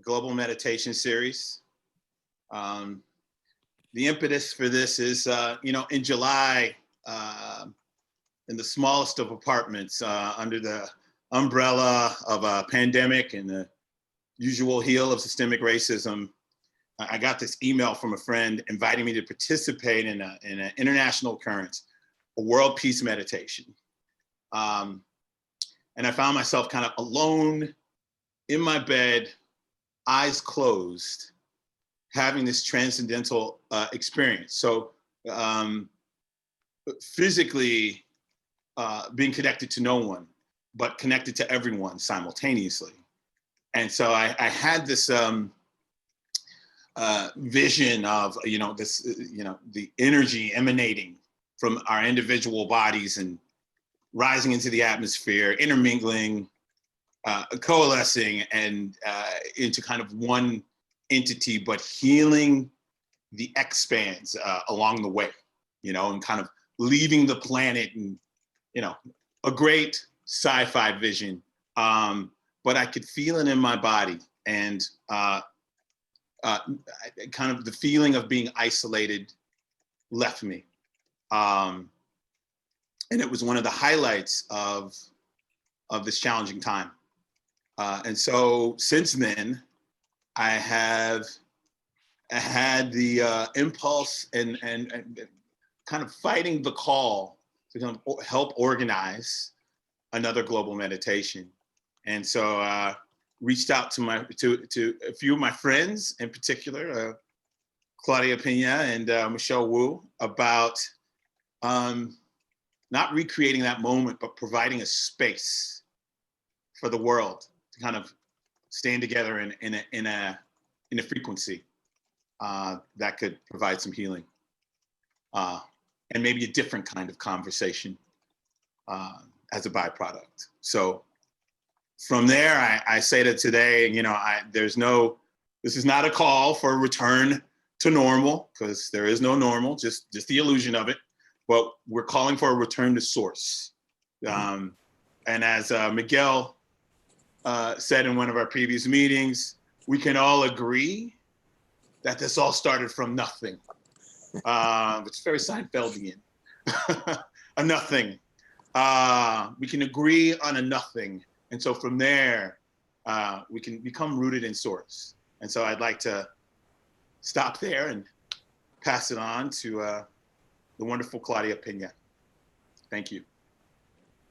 global meditation series. The impetus for this is, in July, in the smallest of apartments, under the umbrella of a pandemic and the usual heel of systemic racism, I got this email from a friend inviting me to participate in an international occurrence, a world peace meditation. And I found myself kind of alone in my bed, eyes closed, having this transcendental experience. So physically being connected to no one, but connected to everyone simultaneously. And so I had this vision of, the energy emanating from our individual bodies and rising into the atmosphere, intermingling, coalescing, and into kind of one entity, but healing the expanse along the way, and kind of leaving the planet, and, a great sci-fi vision. But I could feel it in my body, and kind of the feeling of being isolated left me. And it was one of the highlights of this challenging time. And so since then, I have had the impulse and kind of fighting the call to kind of help organize another global meditation. And so reached out to a few of my friends, in particular, Claudia Pena and Michelle Wu, about not recreating that moment, but providing a space for the world to kind of stand together in a frequency that could provide some healing, and maybe a different kind of conversation as a byproduct. So from there, I say that today, this is not a call for a return to normal, because there is no normal, just the illusion of it. But we're calling for a return to source. And as Miguel said in one of our previous meetings, we can all agree that this all started from nothing. It's very Seinfeldian, a nothing. We can agree on a nothing. And so from there, we can become rooted in source. And so I'd like to stop there and pass it on to the wonderful Claudia Pena. Thank you.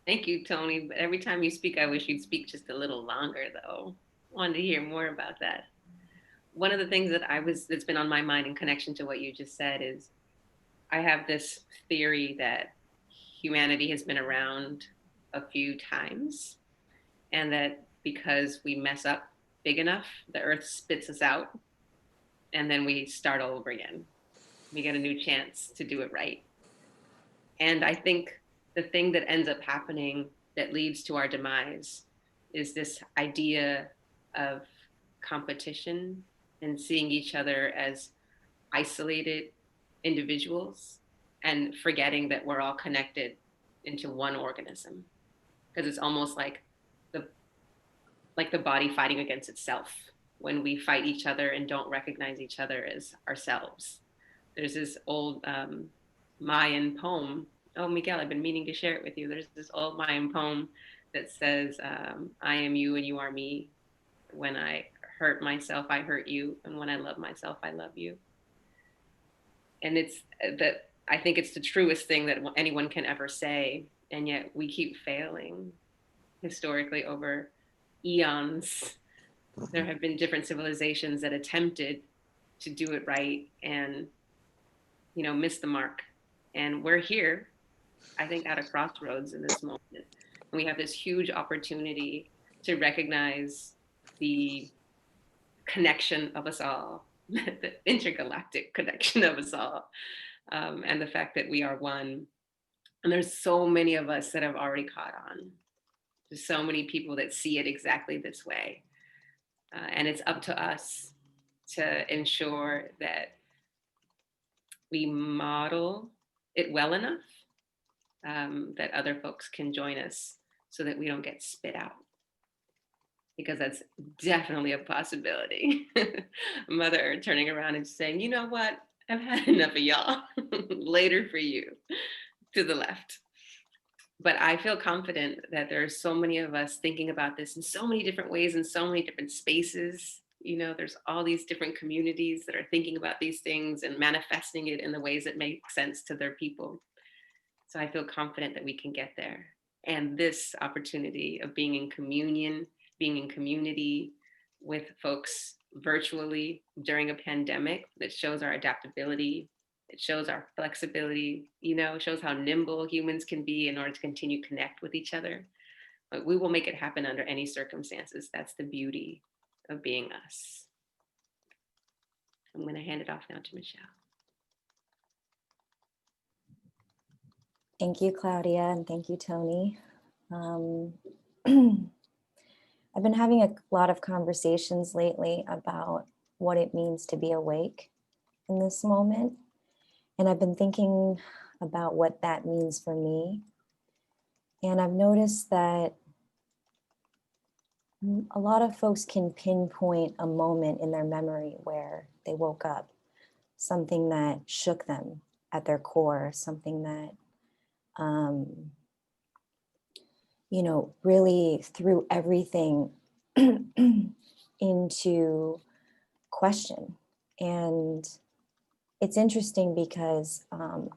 Thank you, Tony. Every time you speak, I wish you'd speak just a little longer, though. I wanted to hear more about that. One of the things that's been on my mind in connection to what you just said is, I have this theory that humanity has been around a few times, and that because we mess up big enough, the earth spits us out, and then we start all over again. We get a new chance to do it right. And I think the thing that ends up happening that leads to our demise is this idea of competition and seeing each other as isolated individuals, and forgetting that we're all connected into one organism. Because it's almost like the body fighting against itself when we fight each other and don't recognize each other as ourselves. There's this old Mayan poem. Oh, Miguel, I've been meaning to share it with you. There's this old Mayan poem that says, I am you and you are me. When I hurt myself, I hurt you. And when I love myself, I love you. And it's that, I think it's the truest thing that anyone can ever say. And yet we keep failing historically over eons. There have been different civilizations that attempted to do it right and, missed the mark. And we're here, I think, at a crossroads in this moment. And we have this huge opportunity to recognize the connection of us all, the intergalactic connection of us all, and the fact that we are one. And there's so many of us that have already caught on. There's so many people that see it exactly this way. And it's up to us to ensure that we model it well enough that other folks can join us so that we don't get spit out. because that's definitely a possibility. Mother Earth turning around and saying, you know what? I've had enough of y'all. Later for you, to the left. But I feel confident that there are so many of us thinking about this in so many different ways, in so many different spaces. There's all these different communities that are thinking about these things and manifesting it in the ways that make sense to their people. So I feel confident that we can get there. And this opportunity of being in communion, being in community with folks virtually during a pandemic that shows our adaptability, it shows our flexibility, it shows how nimble humans can be in order to continue to connect with each other. But we will make it happen under any circumstances. That's the beauty of being us. I'm going to hand it off now to Michelle. Thank you, Claudia, and thank you, Tony. I've been having a lot of conversations lately about what it means to be awake in this moment. And I've been thinking about what that means for me. And I've noticed that a lot of folks can pinpoint a moment in their memory where they woke up, something that shook them at their core, something that really threw everything into question. And it's interesting because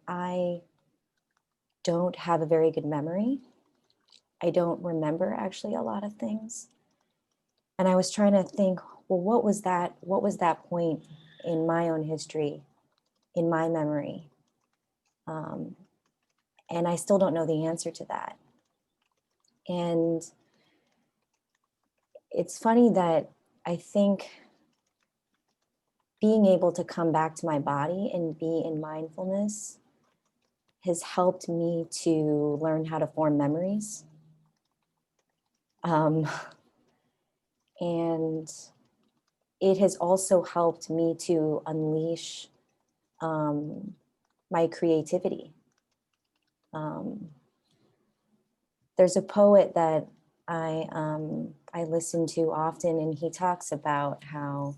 I don't have a very good memory. I don't remember actually a lot of things. And I was trying to think, well, what was that point in my own history, in my memory? And I still don't know the answer to that. And it's funny that I think being able to come back to my body and be in mindfulness has helped me to learn how to form memories. And it has also helped me to unleash my creativity. There's a poet that I listen to often, and he talks about how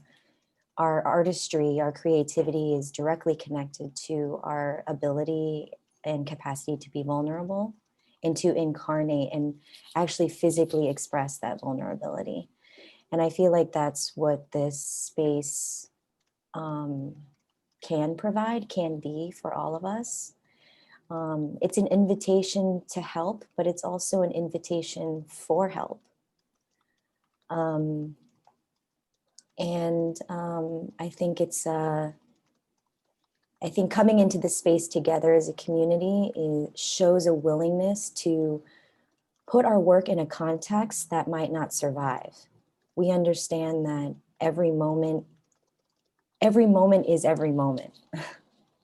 our artistry, our creativity is directly connected to our ability and capacity to be vulnerable and to incarnate and actually physically express that vulnerability. And I feel like that's what this space can provide, can be for all of us. It's an invitation to help, but it's also an invitation for help. I think I think coming into this space together as a community shows a willingness to put our work in a context that might not survive. We understand that every moment is every moment,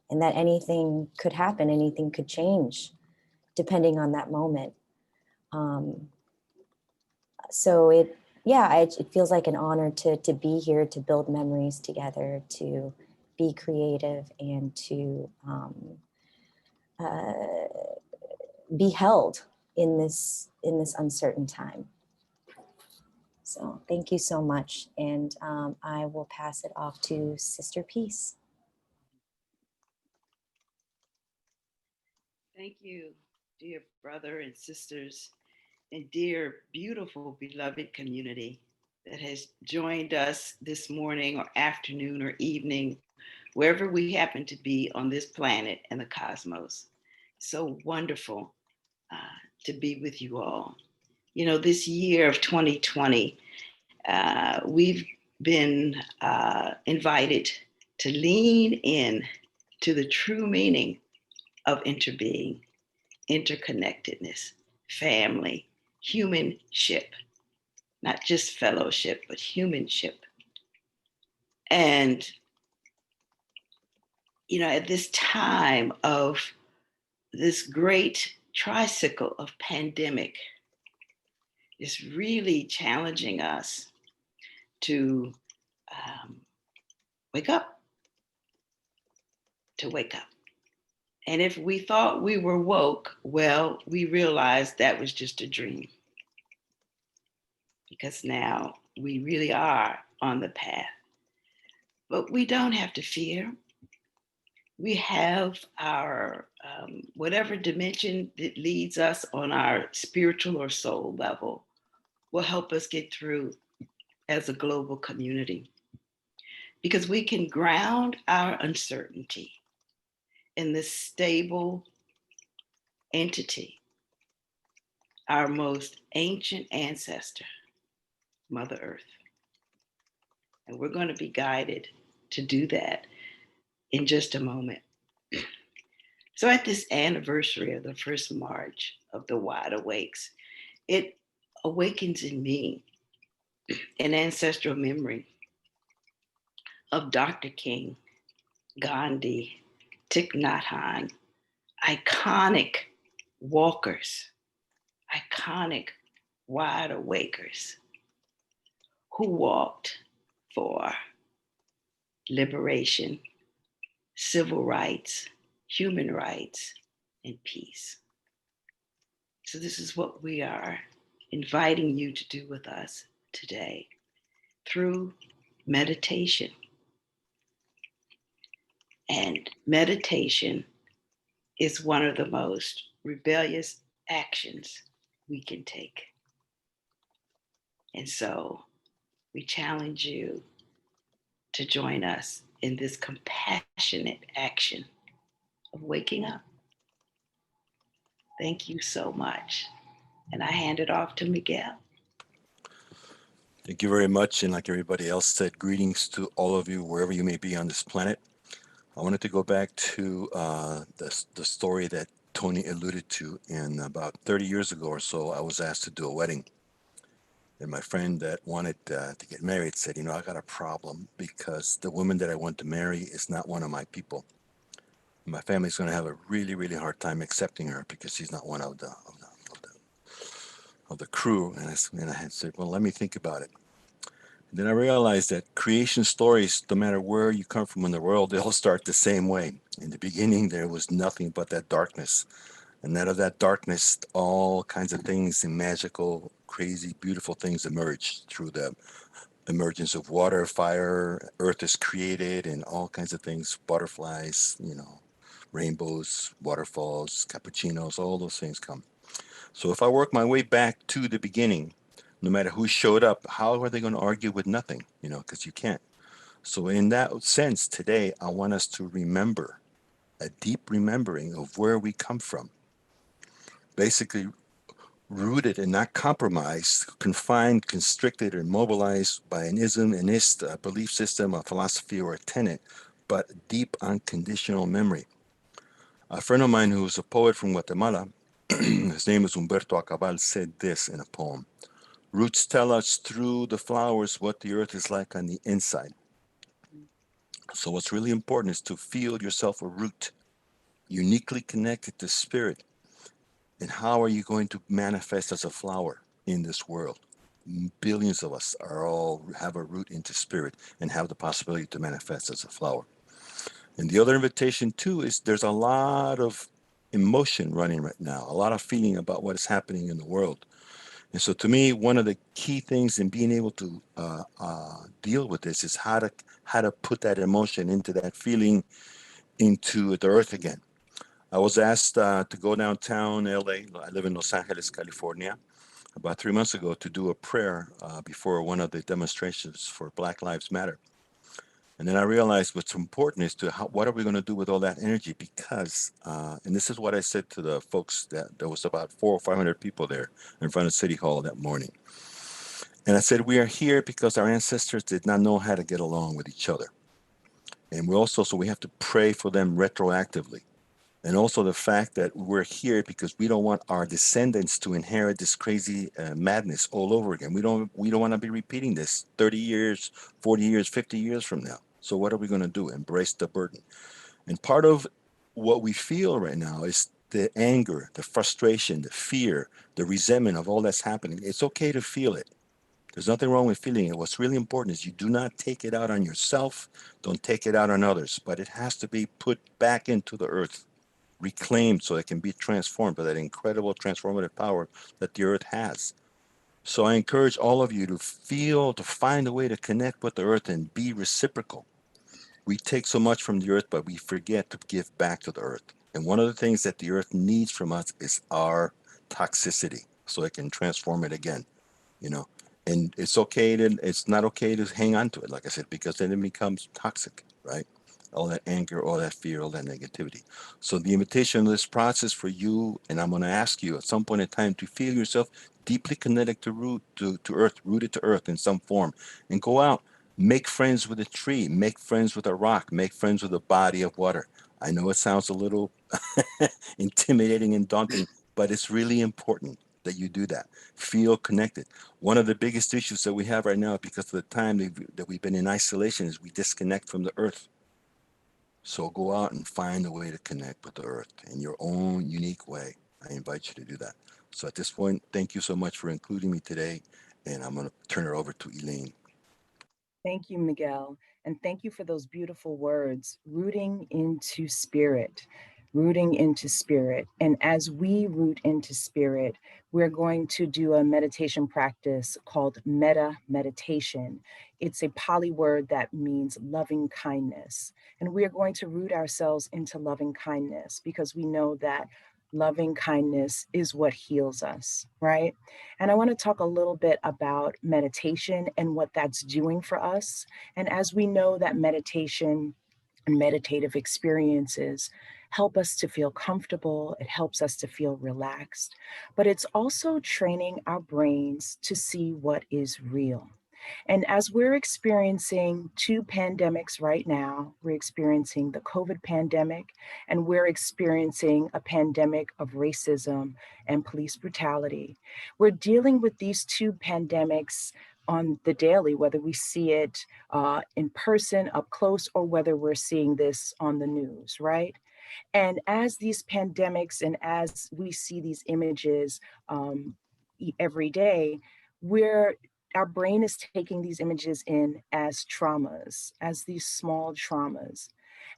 and that anything could happen, anything could change depending on that moment. So it feels like an honor to be here, to build memories together, to be creative, and to be held in this uncertain time. So thank you so much. And I will pass it off to Sister Peace. Thank you, dear brother and sisters, and dear, beautiful, beloved community that has joined us this morning or afternoon or evening, wherever we happen to be on this planet and the cosmos. So wonderful to be with you all. This year of 2020, we've been invited to lean in to the true meaning of interbeing, interconnectedness, family, humanship, not just fellowship, but humanship. And, at this time of this great tricycle of pandemic, is really challenging us to wake up, And if we thought we were woke, well, we realized that was just a dream. because now we really are on the path. But we don't have to fear. We have our whatever dimension that leads us on our spiritual or soul level will help us get through as a global community, because we can ground our uncertainty in this stable entity, our most ancient ancestor, Mother Earth. And we're going to be guided to do that in just a moment. So at this anniversary of the first March of the Wide Awakes, it awakens in me an ancestral memory of Dr. King, Gandhi, Thich Nhat Hanh, iconic walkers, iconic wide awakers who walked for liberation, civil rights, human rights, and peace. So this is what we are inviting you to do with us today through meditation. And meditation is one of the most rebellious actions we can take. And so we challenge you to join us in this compassionate action of waking up. Thank you so much. And I hand it off to Miguel. Thank you very much. And like everybody else said, greetings to all of you, wherever you may be on this planet. I wanted to go back to the story that Tony alluded to. And about 30 years ago or so, I was asked to do a wedding. And my friend that wanted to get married said, you know, I got a problem because the woman that I want to marry is not one of my people. My family's going to have a really, really hard time accepting her because she's not one of the crew. And I had said, well, let me think about it. And then I realized that creation stories, no matter where you come from in the world, they all start the same way. In the beginning, there was nothing but that darkness. And out of that darkness, all kinds of things and magical, crazy, beautiful things emerge through the emergence of water, fire, earth is created, and all kinds of things, butterflies, you know, rainbows, waterfalls, cappuccinos, all those things come. So if I work my way back to the beginning, no matter who showed up, how are they going to argue with nothing? You know, because you can't. So in that sense, today, I want us to remember, a deep remembering of where we come from. Basically, rooted and not compromised, confined, constricted, or immobilized by an ism, an ist, a belief system, a philosophy, or a tenet, but deep unconditional memory. A friend of mine who's a poet from Guatemala, his name is Humberto Acabal, said this in a poem. Roots tell us through the flowers what the earth is like on the inside. So what's really important is to feel yourself a root, uniquely connected to spirit. And how are you going to manifest as a flower in this world? Billions of us are all have a root into spirit and have the possibility to manifest as a flower. And the other invitation too is there's a lot of emotion running right now, a lot of feeling about what is happening in the world. And so to me, one of the key things in being able to deal with this is how to put that emotion into that feeling into the earth again. I was asked to go downtown LA. I live in Los Angeles, California, about 3 months ago to do a prayer before one of the demonstrations for Black Lives Matter. And then I realized what's important is what are we going to do with all that energy? Because, and this is what I said to the folks that there was about 400 or 500 people there in front of City Hall that morning. And I said, we are here because our ancestors did not know how to get along with each other. And so we have to pray for them retroactively. And also the fact that we're here because we don't want our descendants to inherit this crazy madness all over again. We don't want to be repeating this 30 years, 40 years, 50 years from now. So what are we going to do? Embrace the burden. And part of what we feel right now is the anger, the frustration, the fear, the resentment of all that's happening. It's okay to feel it. There's nothing wrong with feeling it. What's really important is you do not take it out on yourself. Don't take it out on others, but it has to be put back into the earth, reclaimed so it can be transformed by that incredible transformative power that the earth has. So I encourage all of you to find a way to connect with the earth and be reciprocal. We take so much from the earth, but we forget to give back to the earth. And one of the things that the earth needs from us is our toxicity so it can transform it again, you know. And it's not okay to hang on to it, like I said, because then it becomes toxic, right? All that anger, all that fear, all that negativity. So the invitation of this process for you, and I'm going to ask you at some point in time to feel yourself deeply connected to earth, rooted to earth in some form, and go out, make friends with a tree, make friends with a rock, make friends with a body of water. I know it sounds a little intimidating and daunting, but it's really important that you do that. Feel connected. One of the biggest issues that we have right now, because of the time that we've been in isolation, is we disconnect from the earth. So go out and find a way to connect with the earth in your own unique way. I invite you to do that. So at this point, thank you so much for including me today. And I'm going to turn it over to Elaine. Thank you, Miguel. And thank you for those beautiful words, rooting into spirit, rooting into spirit. And as we root into spirit, we're going to do a meditation practice called metta meditation. It's a Pali word that means loving kindness. And we are going to root ourselves into loving kindness because we know that loving kindness is what heals us, right? And I want to talk a little bit about meditation and what that's doing for us. And as we know that meditation and meditative experiences help us to feel comfortable, it helps us to feel relaxed, but it's also training our brains to see what is real. And as we're experiencing two pandemics right now, we're experiencing the COVID pandemic and we're experiencing a pandemic of racism and police brutality. We're dealing with these two pandemics on the daily, whether we see it in person, up close, or whether we're seeing this on the news, right? And as these pandemics and as we see these images every day, we're our brain is taking these images in as traumas, as these small traumas.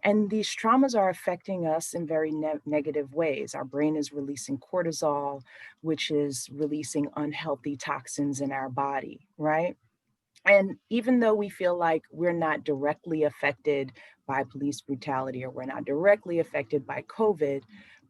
And these traumas are affecting us in very negative ways. Our brain is releasing cortisol, which is releasing unhealthy toxins in our body, right? And even though we feel like we're not directly affected by police brutality or we're not directly affected by COVID,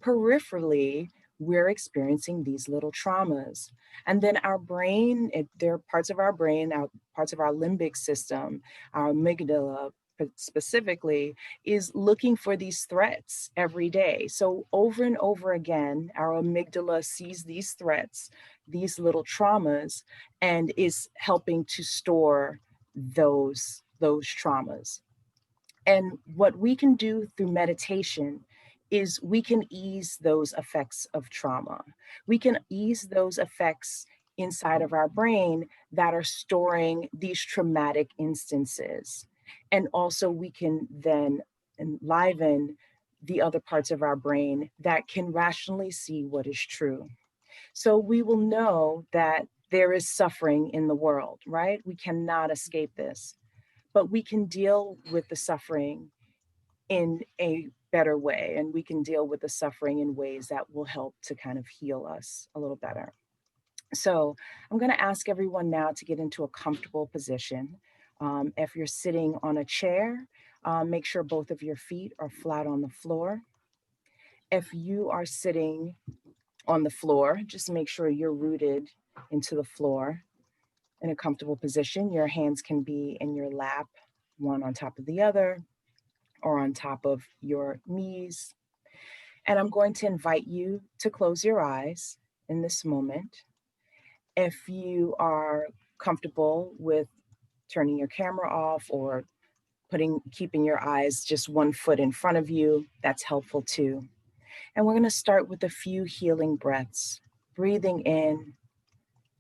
peripherally, we're experiencing these little traumas. And then our brain, there are parts of our brain, parts of our limbic system, our amygdala specifically, is looking for these threats every day. So over and over again, our amygdala sees these threats, these little traumas, and is helping to store those traumas. And what we can do through meditation is we can ease those effects of trauma. We can ease those effects inside of our brain that are storing these traumatic instances. And also we can then enliven the other parts of our brain that can rationally see what is true. So we will know that there is suffering in the world, right? We cannot escape this, but we can deal with the suffering in a better way. And we can deal with the suffering in ways that will help to kind of heal us a little better. So I'm going to ask everyone now to get into a comfortable position. If you're sitting on a chair, make sure both of your feet are flat on the floor. If you are sitting on the floor, just make sure you're rooted into the floor in a comfortable position. Your hands can be in your lap, one on top of the other, or on top of your knees. And I'm going to invite you to close your eyes in this moment. If you are comfortable with turning your camera off or keeping your eyes just 1 foot in front of you, that's helpful too. And we're going to start with a few healing breaths. Breathing in,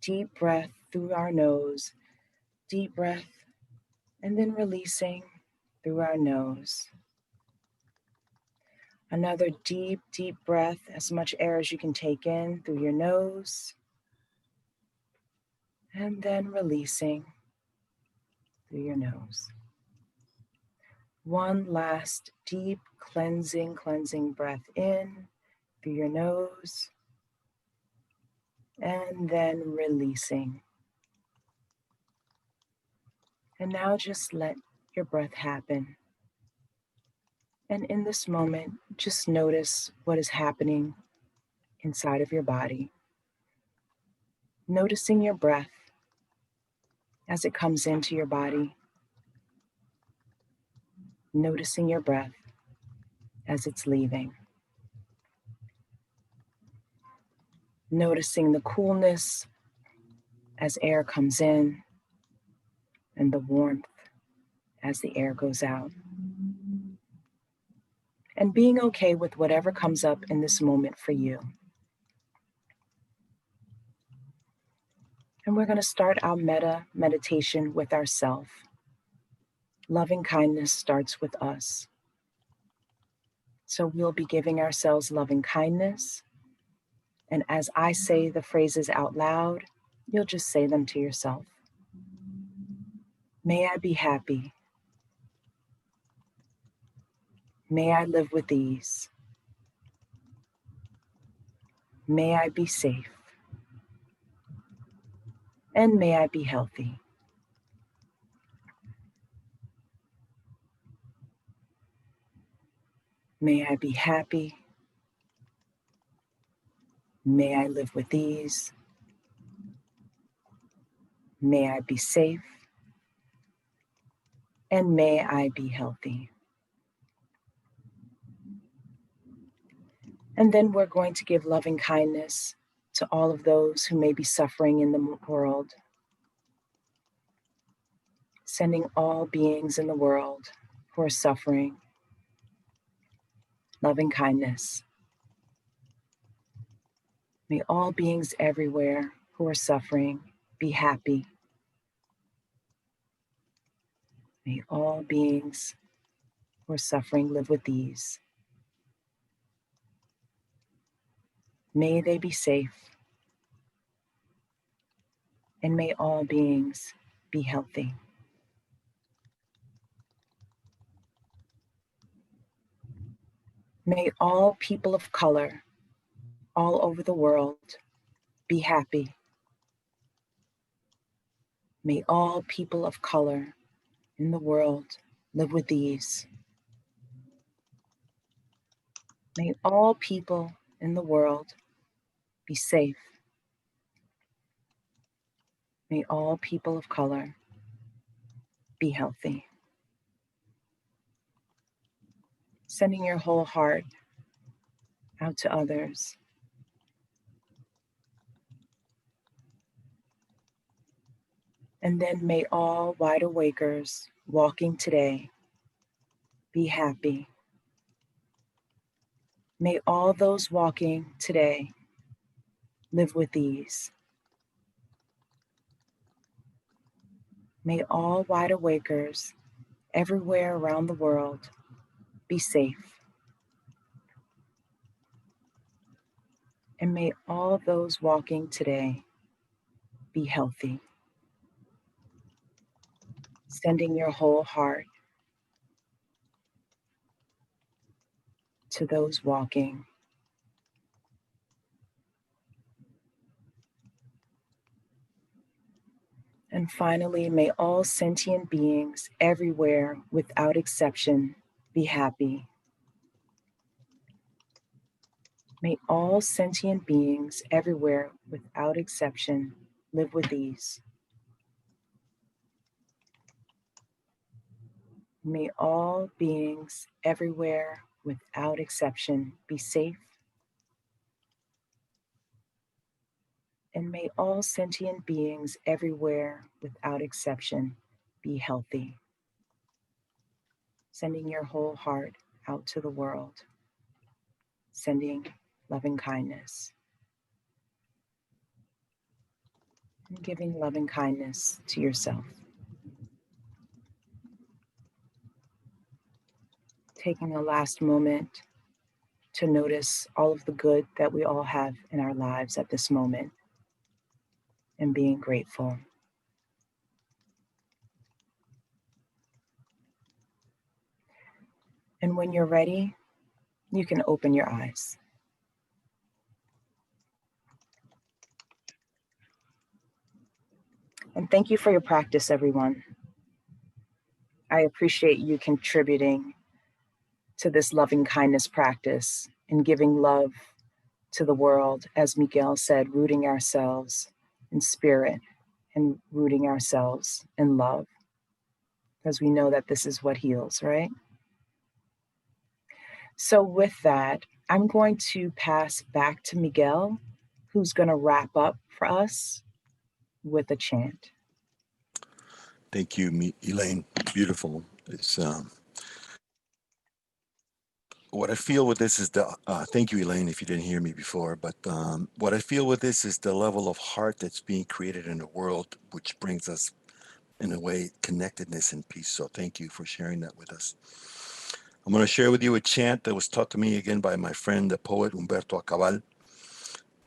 deep breath through our nose, deep breath, and then releasing through our nose. Another deep, deep breath, as much air as you can take in through your nose, and then releasing through your nose. One last deep cleansing breath in through your nose, and then releasing And now just let your breath happen. And in this moment, just notice what is happening inside of your body. Noticing your breath as it comes into your body. Noticing your breath as it's leaving. Noticing the coolness as air comes in and the warmth as the air goes out. And being okay with whatever comes up in this moment for you. And we're going to start our meditation with ourself. Loving kindness starts with us. So we'll be giving ourselves loving kindness. And as I say the phrases out loud, you'll just say them to yourself. May I be happy. May I live with ease. May I be safe. And may I be healthy. May I be happy. May I live with ease. May I be safe. And may I be healthy. And then we're going to give loving kindness to all of those who may be suffering in the world. Sending all beings in the world who are suffering loving kindness. May all beings everywhere who are suffering be happy. May all beings who are suffering live with ease. May they be safe. And may all beings be healthy. May all people of color all over the world be happy. May all people of color in the world live with ease. May all people in the world be safe. May all people of color be healthy. Sending your whole heart out to others. And then may all wide awakers walking today be happy. May all those walking today live with ease. May all wide awakers everywhere around the world be safe. And may all those walking today be healthy. Sending your whole heart to those walking. And finally, may all sentient beings everywhere without exception be happy. May all sentient beings everywhere without exception live with ease. May all beings everywhere without exception be safe. And may all sentient beings everywhere without exception be healthy. Sending your whole heart out to the world. Sending loving kindness. And giving loving kindness to yourself. Taking a last moment to notice all of the good that we all have in our lives at this moment and being grateful. And when you're ready, you can open your eyes. And thank you for your practice, everyone. I appreciate you contributing to this loving kindness practice and giving love to the world, as Miguel said, rooting ourselves in spirit and rooting ourselves in love, because we know that this is what heals, right? So with that, I'm going to pass back to Miguel, who's going to wrap up for us with a chant. Thank you, Elaine. Beautiful. It's what I feel with this is thank you, Elaine, if you didn't hear me before, but what I feel with this is the level of heart that's being created in the world, which brings us, in a way, connectedness and peace. So thank you for sharing that with us. I'm going to share with you a chant that was taught to me again by my friend, the poet Humberto Acabal.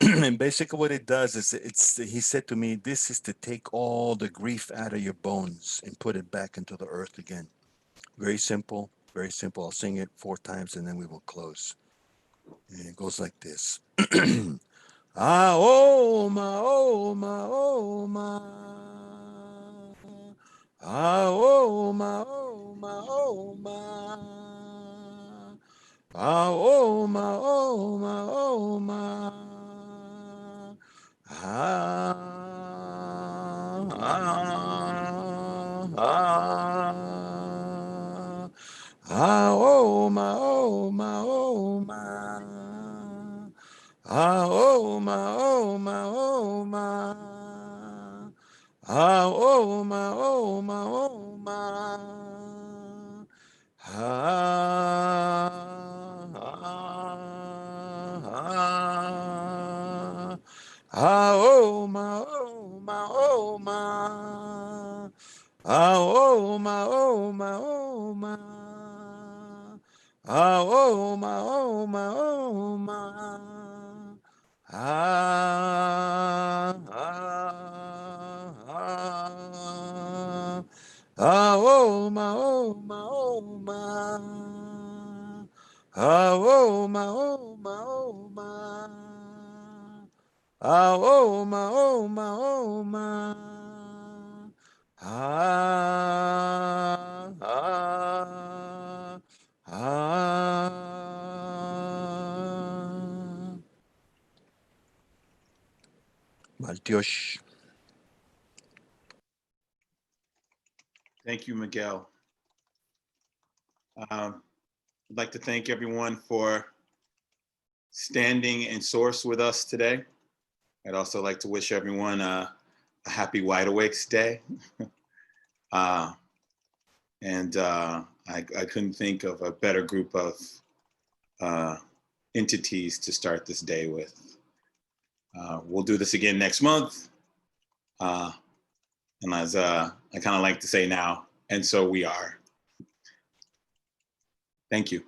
And basically what it does is he said to me, this is to take all the grief out of your bones and put it back into the earth again. Very simple, very simple. I'll sing it 4 times and then we will close. And it goes like this. Ah, oh, ma, oh, ma, oh, ma. Ah, oh, ma, oh, ma, oh, ma. Ah, oh, ma, oh, ma, oh, ma. Ah, ah, ah. Ah, oh, ma, oh, ma, oh, ma. Ah, oh, ma, oh, ma, oh, ma. Ah, oh, ma, oh, ma, oh, ma. Ah, ah, ah, oh, ma, oh, ma, oh, ma. Ah, oh, ma, oh, ma, oh, ma. Ah, oh, ma, oh, ma, oh, ma. Ah, ah, ah. Ah, oh, ma, oh, ma, oh, ma. Ah, oh, ma, oh, ma, oh, ma. Ah, oh, ma, oh, ma, oh, ma. Ah, ah, ah. Maltiosh. Thank you, Miguel. I'd like to thank everyone for standing in source with us today. I'd also like to wish everyone a happy Wide Awakes Day. I couldn't think of a better group of entities to start this day with. We'll do this again next month. And as I kind of like to say now, and so we are. Thank you.